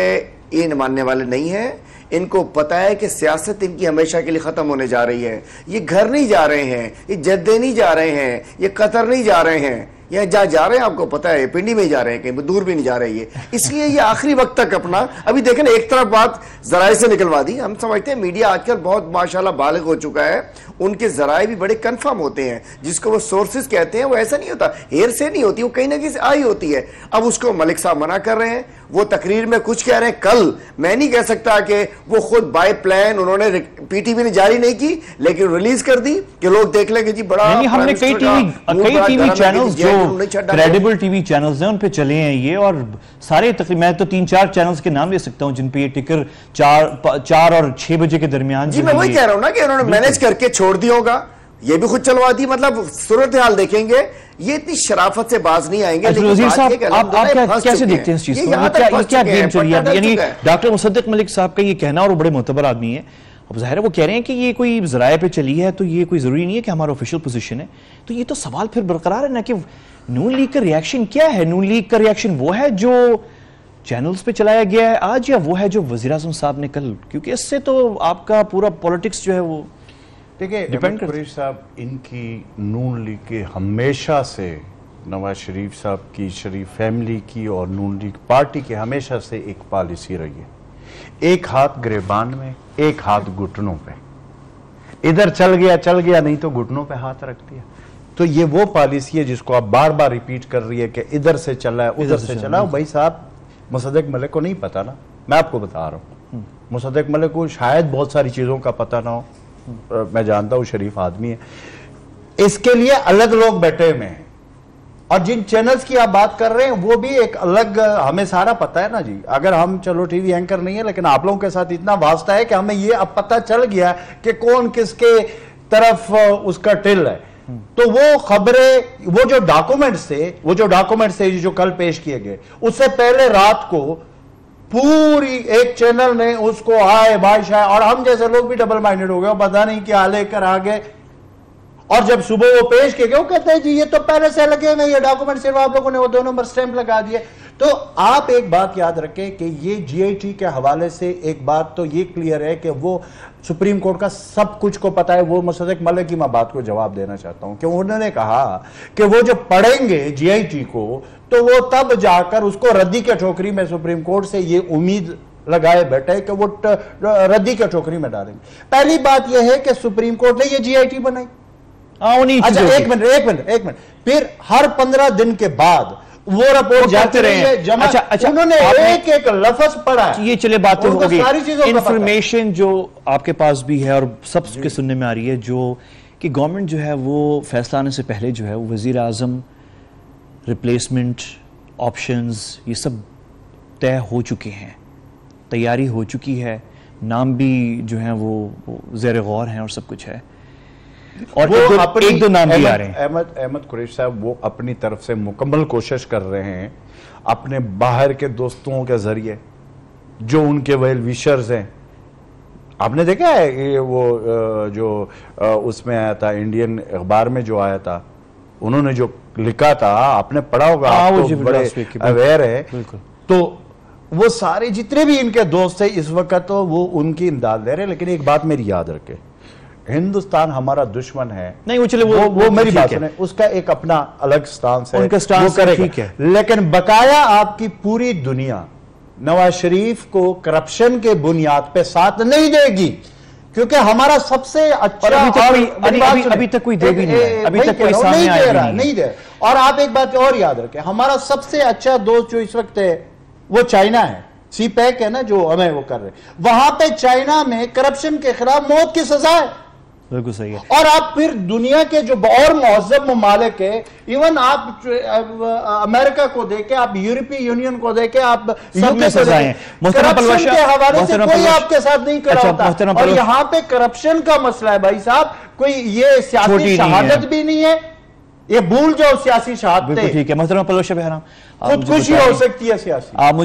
इन मानने वाले नहीं है। इनको पता है कि सियासत इनकी हमेशा के लिए खत्म होने जा रही है। ये घर नहीं जा रहे हैं, ये जद्दे नहीं जा रहे हैं, ये कतर नहीं जा रहे हैं, या जा रहे हैं आपको पता है, पिंडी में ही जा रहे हैं, कहीं दूर भी नहीं जा रहे ये। इसलिए ये आखिरी वक्त तक अपना, अभी देखें ना, एक तरफ बात जराए से निकलवा दी। हम समझते हैं मीडिया आजकल बहुत माशाल्लाह बालिग हो चुका है, उनके जराए भी बड़े कंफर्म होते हैं, जिसको वो सोर्सेज कहते हैं। वो ऐसा नहीं होता, हेर से नहीं होती, वो कहीं ना कहीं से आई होती है। अब उसको मलिक साहब मना कर रहे हैं, वो तकरीर में कुछ कह रहे हैं। कल मैं नहीं कह सकता कि वो खुद बाय प्लान उन्होंने PTV ने जारी नहीं की, लेकिन रिलीज कर दी कि लोग देख लेंगे जी बड़ा। हमने कई टीवी चैनल्स जो क्रेडिबल टीवी चैनल्स हैं उन पे चले हैं ये, और सारे तकरीबन मैं तो 3-4 चैनल्स के नाम ले सकता हूं जिन पे ये टिकर 4 और 6 बजे के दरमियान। जी मैं वही कह रहा हूं ना कि उन्होंने मैनेज करके छोड़ दिया होगा, ये भी खुद चलवा दी। मतलब सूरत हाल देखेंगे, ये इतनी शराफत से बाज नहीं आएंगे। वज़ीर साहब, आप कैसे देखते हैं इस चीज को? क्या गेम चल रही है? यानी डॉक्टर मुसद्दिक मलिक साहब का ये कहना, और वो बड़े मोतबर आदमी है, अब जाहिर है वो कह रहे हैं कि ये कोई जराए पे चली है, तो ये कोई जरूरी नहीं है कि हमारा ऑफिशियल पोजीशन है। तो ये तो सवाल फिर बरकरार है ना कि नून लीग का रिएक्शन क्या है? नून लीग का रिएक्शन वो है जो चैनल्स पे चलाया गया है आज, या वो है जो वज़ीर आज़म साहब ने कल? क्योंकि इससे तो आपका पूरा पॉलिटिक्स जो है वो देखिए डिपेंड करता साहब, इनकी नून लीग के हमेशा से, नवाज शरीफ साहब की, शरीफ फैमिली की और नून लीग पार्टी की हमेशा से एक पॉलिसी रही है, एक हाथ गिरबान में, एक हाथ घुटनों पे। इधर चल गया नहीं तो घुटनों पे हाथ रख दिया। तो ये वो पॉलिसी है जिसको आप बार बार रिपीट कर रही है कि इधर से चला है, उधर से चला है। भाई साहब, मुसद्दिक मलिक को नहीं पता ना, मैं आपको बता रहा हूँ। मुसद्दिक मलिक को शायद बहुत सारी चीजों का पता ना हो, मैं जानता हूं शरीफ आदमी है, इसके लिए अलग लोग बैठे हुए हैं। और जिन चैनल्स की आप बात कर रहे हैं वो भी एक अलग, हमें सारा पता है ना जी। अगर हम चलो टीवी एंकर नहीं है, लेकिन आप लोगों के साथ इतना वास्ता है कि हमें ये अब पता चल गया कि कौन किसके तरफ उसका टिल है। तो वो खबरें, वो जो डॉक्यूमेंट्स थे जो कल पेश किए गए, उससे पहले रात को पूरी एक चैनल ने उसको हाय बादशाह, और हम जैसे लोग भी डबल माइंडेड हो गए, पता नहीं क्या लेकर आ गए। और जब सुबह वो पेश किए गए, वो कहते हैं जी ये तो पहले से लगे हुए, ये डॉक्यूमेंट सिर्फ आप लोगों ने वो 2 नंबर स्टैंप लगा दिए। तो आप एक बात याद रखें कि ये GIT के हवाले से एक बात तो ये क्लियर है कि वो सुप्रीम कोर्ट का सब कुछ को पता है। वो मुसद्दिक मलिक की मैं बात को जवाब देना चाहता हूं कि उन्होंने कहा कि वो जो पढ़ेंगे GIT को, तो वो तब जाकर उसको रद्दी के ठोकरी में सुप्रीम कोर्ट से ये उम्मीद लगाए बैठे कि वो रद्दी के टोकरी में डालेंगे। पहली बात यह है कि सुप्रीम कोर्ट ने ये GIT बनाई। अच्छा एक मिनट, फिर हर 15 दिन के बाद वो रिपोर्ट जाते रहे हैं। अच्छा, उन्होंने एक लफ्ज पढ़ा है। ये चले बातें हो गई, सारी चीजों इंफॉर्मेशन जो आपके पास भी है और सबके सुनने में आ रही है जो कि गवर्नमेंट जो है वो फैसला आने से पहले जो है वजीर आजम रिप्लेसमेंट ऑप्शंस ये सब तय हो चुके हैं, तैयारी हो चुकी है, नाम भी जो है वो ज़ेर गौर हैं और सब कुछ है, और एक दो नाम भी आ रहे हैं। अहमद कुरैशी साहब वो अपनी तरफ से मुकम्मल कोशिश कर रहे हैं अपने बाहर के दोस्तों के जरिए जो उनके वेल विशर्स हैं। आपने देखा है ये वो जो उसमें आया था इंडियन अखबार में जो आया था, उन्होंने जो लिखा था आपने पढ़ा होगा, आप तो बड़े अवेयर है। तो वो सारे जितने भी इनके दोस्त थे इस वक्त तो वो उनकी इमदाद दे रहे हैं। लेकिन एक बात मेरी याद रखे, हिंदुस्तान हमारा दुश्मन है नहीं, वो चले वो मेरी बात सुने, उसका एक अपना अलग स्टांस है, उनका स्टांस ठीक है। लेकिन बकाया आपकी पूरी दुनिया नवाज शरीफ को करप्शन के बुनियाद पे साथ नहीं देगी, क्योंकि हमारा सबसे अच्छा अभी तक कोई दे भी नहीं है, अभी तक कोई सामने आया नहीं दे। और आप एक बात और याद रखें, हमारा सबसे अच्छा दोस्त जो इस वक्त है वो चाइना है, CPEC है ना जो हमें वो कर रहे, वहां पे चाइना में करप्शन के खिलाफ मौत की सजा है। बिल्कुल सही है। और आप फिर दुनिया के जो और महज़ब ममालिक है, इवन आप अमेरिका को देखे, आप यूरोपीय यूनियन को देखे, आप सब में सजाएं हैं, करप्शन के हवाले से कोई आपके साथ नहीं करा होता। और यहाँ पे करप्शन का मसला है भाई साहब, कोई ये सियासी शहादत भी नहीं है, ये भूल जाओ सियासी शहादत। ठीक है मोहतरम पलवश बहराम, खुदकुशी हो सकती है सियासी। आप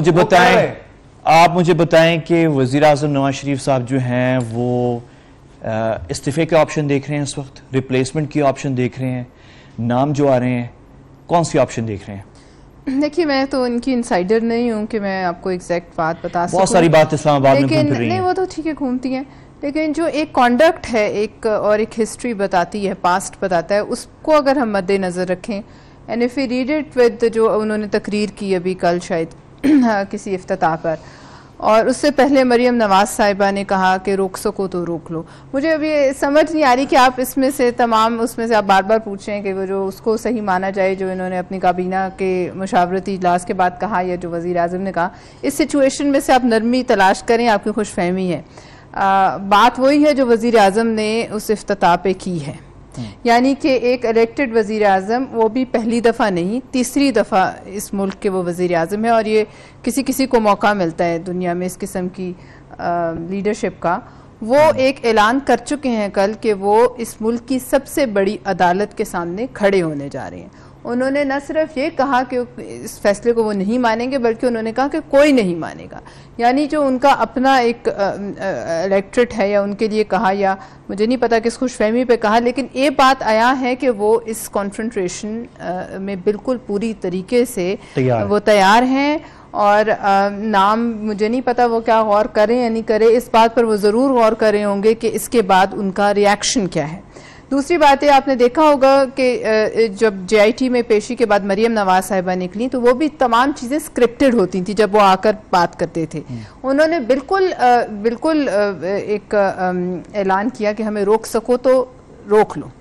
मुझे बताएं कि वजीर आजम नवाज शरीफ साहब जो हैं वो इस्तीफे के ऑप्शन देख रहे हैं इस वक्त, रिप्लेसमेंट के ऑप्शन देख रहे हैं, नाम जो आ रहे हैं कौन सी ऑप्शन देख रहे हैं? देखिए मैं तो इनकी इंसाइडर नहीं हूँ कि मैं आपको एग्जैक्ट बात बता सकूं। बहुत सारी बात इस्लामाबाद में घूम रही है। नहीं वो तो ठीक है घूमती हैं, लेकिन जो एक कॉन्डक्ट है एक और एक हिस्ट्री बताती है, पास्ट बताता है, उसको अगर हम मद्देनज़र रखें and if you read it with जो उन्होंने तकरीर की अभी कल शायद किसी इफ्तिताह पर, और उससे पहले मरियम नवाज साहिबा ने कहा कि रोक सको तो रोक लो। मुझे अभी समझ नहीं आ रही कि आप इसमें से तमाम उसमें से आप बार बार पूछ रहे हैं कि वो जो उसको सही माना जाए जो इन्होंने अपनी काबीना के मशावरती इजलास के बाद कहा या जो वज़ीर आज़म ने कहा, इस सिचुएशन में से आप नरमी तलाश करें, आपकी खुशफहमी है। बात वही है जो वज़ीर आज़म ने उस इफ्तिताह पे की है, यानी कि एक इलेक्टेड वज़ीर आज़म, वो भी पहली दफ़ा नहीं तीसरी दफ़ा इस मुल्क के वो वज़ीर आज़म है, और ये किसी किसी को मौका मिलता है दुनिया में इस किस्म की लीडरशिप का। वो एक ऐलान कर चुके हैं कल कि वो इस मुल्क की सबसे बड़ी अदालत के सामने खड़े होने जा रहे हैं। उन्होंने न सिर्फ ये कहा कि इस फैसले को वो नहीं मानेंगे, बल्कि उन्होंने कहा कि कोई नहीं मानेगा। यानी जो उनका अपना एक इलेक्ट्रेट है या उनके लिए कहा, या मुझे नहीं पता किस खुशफहमी पे कहा, लेकिन ये बात आया है कि वो इस कॉन्फ्रेंट्रेशन में बिल्कुल पूरी तरीके से वो तैयार हैं। और नाम मुझे नहीं पता वो क्या गौर करें या नहीं करें, इस बात पर वो ज़रूर गौर कर रहे होंगे कि इसके बाद उनका रिएक्शन क्या है। दूसरी बात है, आपने देखा होगा कि जब JIT में पेशी के बाद मरियम नवाज साहिबा निकली तो वो भी तमाम चीज़ें स्क्रिप्टेड होती थी जब वो आकर बात करते थे। उन्होंने बिल्कुल एक ऐलान किया कि हमें रोक सको तो रोक लो।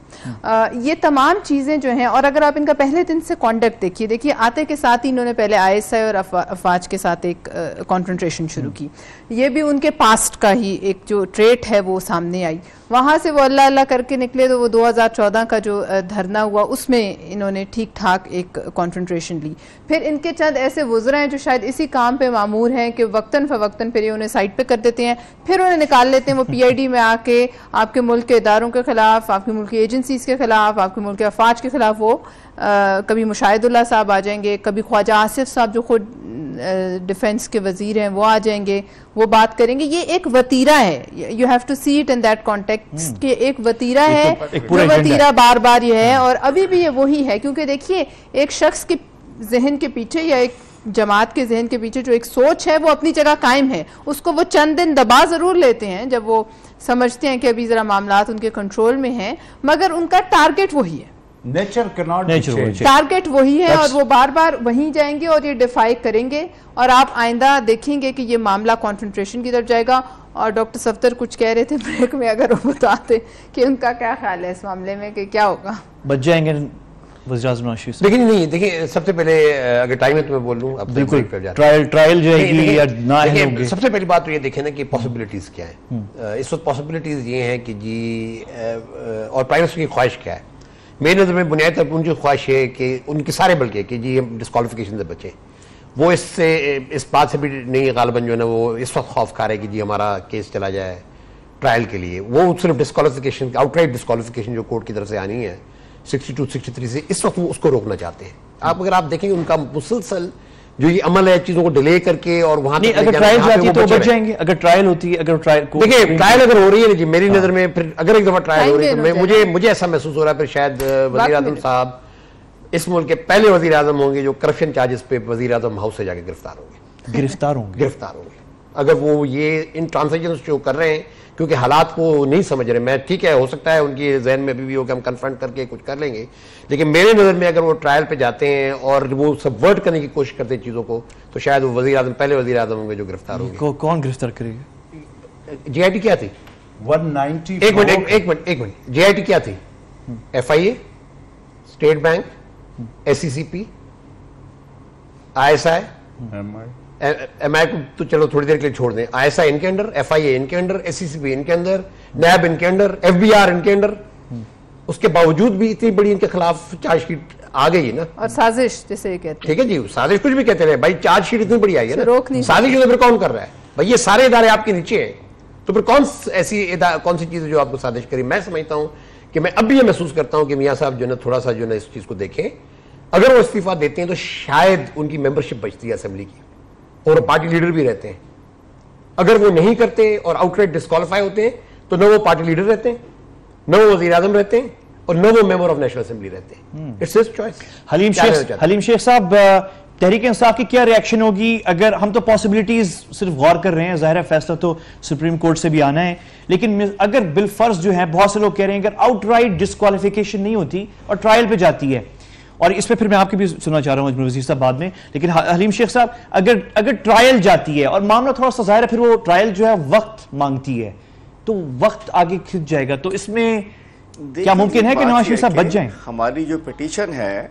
ये तमाम चीज़ें जो हैं, और अगर आप इनका पहले दिन से कॉन्डक्ट देखिए आते के साथ ही इन्होंने पहले ISI और अफवाज के साथ एक कॉन्फ्रंट्रेशन शुरू की। ये भी उनके पास्ट का ही एक जो ट्रेट है वो सामने आई। वहाँ से वो अल्लाह अल्लाह करके निकले तो वो 2014 का जो धरना हुआ उसमें इन्होंने ठीक ठाक एक कॉन्फ्रंट्रेशन ली। फिर इनके चंद ऐसे वुज़रा हैं जो शायद इसी काम पे मामूर हैं कि वक्तन फ़वक्तन फिर ये उन्हें साइड पे कर देते हैं, फिर उन्हें निकाल लेते हैं। वो PID में आके आपके मुल्क के इदारों के ख़िलाफ़, आपके मुल्क की एजेंसीज़ के ख़िलाफ़, आपके मुल्क के अफवाज के ख़िलाफ़ वो कभी मुशाहिदुल्लाह साहब आ जाएंगे, कभी ख्वाजा आसिफ साहब जो खुद डिफेंस के वजीर हैं वो आ जाएंगे, वो बात करेंगे। ये एक वतीरा है, you have to see it in that context कि एक वतीरा है, जो वतीरा बार बार ये है और अभी भी ये वही है। क्योंकि देखिए एक शख्स के जहन के पीछे या एक जमात के जहन के पीछे जो एक सोच है वो अपनी जगह कायम है, उसको वो चंद दिन दबा ज़रूर लेते हैं जब वो समझते हैं कि अभी ज़रा मामलात उनके कंट्रोल में हैं, मगर उनका टारगेट वही है। Nature cannot change. टारगेट वही है और वो बार बार वहीं जाएंगे और ये डिफाई करेंगे और आप आइंदा देखेंगे कि ये मामला कॉन्सेंट्रेशन की तरफ जाएगा। और डॉक्टर सफदर कुछ कह रहे थे ब्रेक में, अगर वो बताते कि उनका क्या ख्याल है इस मामले में कि क्या होगा। बच जाएंगे वज़ीर-ए-आज़म नवाज शरीफ? देखिए सबसे पहले अगर टाइम है तो मैं बोल लूँ, अब बिल्कुल ट्रायल जाएगी या ना है। सबसे पहली बात तो ये देखें ना कि पॉसिबिलिटीज क्या है इस वक्त। पॉसिबिलिटीज ये हैं कि जी और प्राइम मिनिस्टर की ख्वाहिश क्या है। मेरी नज़र में बुनियादी तौर पर उनकी ख्वाहिश है कि उनके सारे बल्कि कि जी हम डिस्क्वालिफिकेशन से बचें। वो इससे इस बात से भी नहीं गालिबन जो है ना वो इस वक्त खौफ खा रहे कि जी हमारा केस चला जाए ट्रायल के लिए। वो सिर्फ डिस्क्वालिफिकेशन, आउटराइट डिस्क्वालिफिकेशन जो कोर्ट की तरफ से आनी है 62, 63 से, इस वक्त वो उसको रोकना चाहते हैं। अगर आप देखेंगे उनका मुसलसल जो ये अमल है चीजों को डिले करके और वहां तक अगर ट्रायल जाती है तो बच जाएंगे। अगर ट्रायल होती है, अगर ट्रायल देखिए ट्रायल अगर हो रही है ना जी मेरी नजर में, फिर अगर एक दफा ट्रायल हो रही है तो मुझे ऐसा महसूस हो रहा है फिर शायद वजीर आजम साहब इस मुल्क के पहले वजीर आजम होंगे जो करप्शन चार्जेस पे वजीर आजम हाउस से जाके गिरफ्तार होंगे। अगर वो ये इन ट्रांजेक्शन जो कर रहे हैं क्योंकि हालात को नहीं समझ रहे। मैं ठीक है, हो सकता है उनकी जहन में अभी भी हो कि हम कन्फ्रंट करके कुछ कर लेंगे, लेकिन मेरे नज़र में अगर वो ट्रायल पे जाते हैं और वो सबवर्ट करने की कोशिश करते हैं चीज़ों को तो शायद वो वज़ीर आज़म पहले वज़ीर आज़म होंगे जो गिरफ्तार होंगे। कौन गिरफ्तार करेगा? JIT क्या थी? 190। एक मिनट JIT क्या थी? FIA, state bank, SCCP, ISI, MI को तो चलो थोड़ी देर के लिए छोड़ दें। ISI इनके अंडर, FIA इनके अंडर, SCCP इनके अंदर, NAB इनके अंडर, FBR इनके अंडर। उसके बावजूद भी इतनी बड़ी इनके खिलाफ चार्जशीट आ गई है ना। और साजिश जिसे कहते हैं। ठीक है जी, साजिश कुछ भी कहते रहे भाई, चार्जशीट इतनी बड़ी आई है ना, साजिश तो फिर कौन कर रहा है भाई? ये सारे इदारे आपके नीचे हैं तो फिर कौन सी चीज जो आपको साजिश करी? मैं समझता हूं कि मैं अब भी ये महसूस करता हूं कि मियां साहब जो है थोड़ा सा जो है इस चीज को देखें। अगर वो इस्तीफा देते हैं तो शायद उनकी मेंबरशिप बचती है असेंबली की और पार्टी लीडर भी रहते हैं। अगर वो नहीं करते और आउटराइट डिस्क्वालीफाई होते हैं तो न वो पार्टी लीडर रहते हैं, न वो वज़ीर आज़म रहते हैं और न वो मेंबर ऑफ नेशनल असेंबली रहते हैं। It's his choice. Haleem Sheikh साहब, तहरीक इंसाफ की क्या रिएक्शन होगी? अगर हम तो पॉसिबिलिटीज सिर्फ गौर कर रहे हैं, जाहिर है फैसला तो सुप्रीम कोर्ट से भी आना है, लेकिन अगर बिलफर्ज जो है बहुत से लोग कह रहे हैं अगर आउटराइट डिस्क्वालिफिकेशन नहीं होती और ट्रायल पे जाती है, और इसमें फिर मैं आपकी भी सुनना चाह रहा हूं वजीर साहब बाद में, लेकिन हलीम शेख साहब अगर ट्रायल जाती है और मामला थोड़ा सा जाहिर है फिर वो ट्रायल जो है वक्त मांगती है तो वक्त आगे खिंच जाएगा, तो इसमें क्या मुमकिन है कि नवाज शरीफ साहब बच जाएं? हमारी जो पिटीशन है,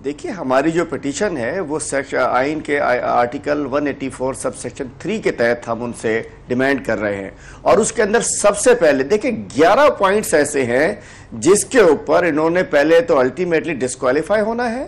देखिए हमारी जो पिटीशन है वो आइन के आर्टिकल 184 सब सेक्शन 3 के तहत हम उनसे डिमांड कर रहे हैं और उसके अंदर सबसे पहले देखिए 11 पॉइंट्स ऐसे हैं जिसके ऊपर इन्होंने पहले तो अल्टीमेटली डिस्क्वालीफाई होना है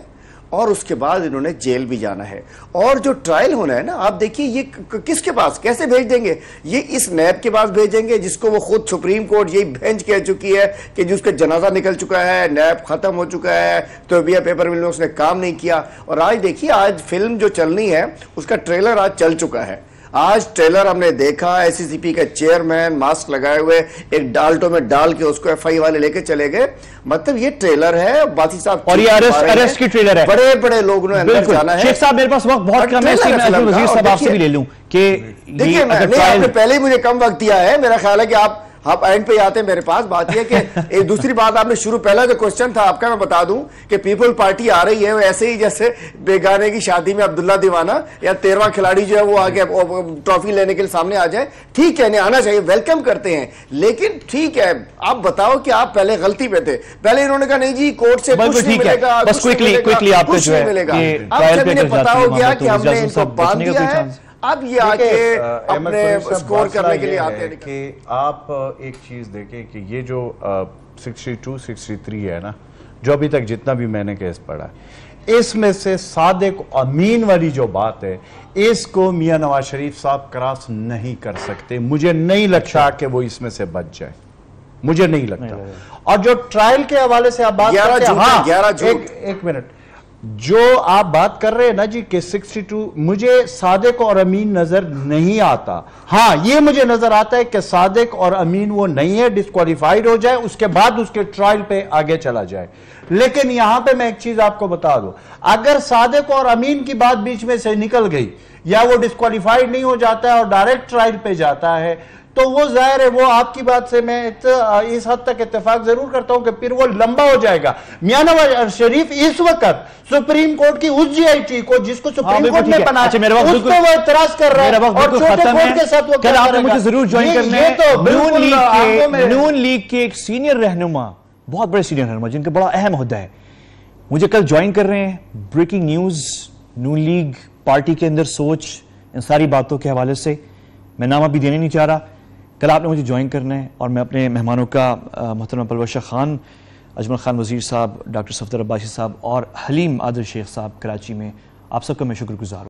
और उसके बाद इन्होंने जेल भी जाना है और जो ट्रायल होना है ना, आप देखिए ये किसके पास कैसे भेज देंगे? ये इस नैब के पास भेजेंगे जिसको वो खुद सुप्रीम कोर्ट यही बेंच कह चुकी है कि जिसका जनाजा निकल चुका है, नैब खत्म हो चुका है, तो भी पेपर मिल में उसने काम नहीं किया। और आज देखिए आज फिल्म जो चलनी है उसका ट्रेलर आज चल चुका है। आज ट्रेलर हमने देखा, SCCP का चेयरमैन मास्क लगाए हुए एक डाल्टो में डाल के उसको FI वाले लेके चले गए। मतलब ये ट्रेलर है, बासी साहब और ये अरेस्ट की ट्रेलर है। बड़े बड़े लोगों ने अंदर जाना है। शेख साहब मेरे पास वक्त बहुत कम है, वजीर साहब आपसे भी ले लूं कि देखिए आपने पहले ही मुझे कम वक्त दिया है, मेरा ख्याल है कि आप एंड पे आते हैं मेरे पास। बात यह कि एक दूसरी बात आपने शुरू, पहला जो क्वेश्चन था आपका मैं बता दूं कि पीपल पार्टी आ रही है ऐसे ही जैसे बेगाने की शादी में अब्दुल्ला दीवाना या 13वां खिलाड़ी जो है वो आगे ट्रॉफी लेने के लिए सामने आ जाए। ठीक है, आना चाहिए, वेलकम करते हैं, लेकिन ठीक है आप बताओ कि आप पहले गलती पे थे। पहले इन्होंने कहा नहीं जी कोर्ट से कुछ नहीं मिलेगा, बस क्विकली आपको जो है मिलेगा। पता हो गया कि हमने इनको बांध दिया है, अब ये आके अपने स्कोर करने के लिए आते हैं। कि आप एक चीज देखें कि ये जो 62, 63 है ना, जो अभी तक जितना भी मैंने केस पढ़ा, इसमें से सादिक अमीन वाली जो बात है इसको मियां नवाज शरीफ साहब क्रॉस नहीं कर सकते। मुझे नहीं लगता कि वो इसमें से बच जाए, मुझे नहीं लगता। और जो ट्रायल के हवाले से आप बात करते हैं, हाँ एक मिनट, जो आप बात कर रहे हैं ना जी कि 62, मुझे सादिक और अमीन नजर नहीं आता। हाँ ये मुझे नजर आता है कि सादिक और अमीन वो नहीं है, डिस्क्वालीफाइड हो जाए उसके बाद उसके ट्रायल पे आगे चला जाए। लेकिन यहां पे मैं एक चीज आपको बता दूं, अगर सादिक और अमीन की बात बीच में से निकल गई या वो डिस्क्वालीफाइड नहीं हो जाता है और डायरेक्ट ट्रायल पे जाता है तो वो जाहिर है, वो आपकी बात से मैं इस हद तक इत्तेफाक जरूर करता हूं कि फिर वो लंबा हो जाएगा। मियां नवाज शरीफ इस वक्त सुप्रीम कोर्ट की उस जीआईटी को जिसको सुप्रीम कोर्ट ने बनाया उसको वो इतराज कर रहा है और छोटे कोर्ट के साथ वो कल आपने मुझे जरूर ज्वाइन करना है। नून लीग के एक सीनियर रहनुमा, बहुत बड़े सीनियर रहनुमा जिनका बड़ा अहम ओहदा है, मुझे कल ज्वाइन कर रहे हैं। ब्रेकिंग न्यूज, नून लीग पार्टी के अंदर सोच, इन सारी बातों के हवाले से मैं नाम अभी देने नहीं चाह रहा। कल आपने मुझे ज्वाइन करना है और मैं अपने मेहमानों का मोहतरम परवश खान, अजमल खान वजीर साहब, डॉक्टर सफदर अब्बासी साहब और हलीम आदिल शेख साहब कराची में, आप सबका मैं शुक्रगुजार हूँ।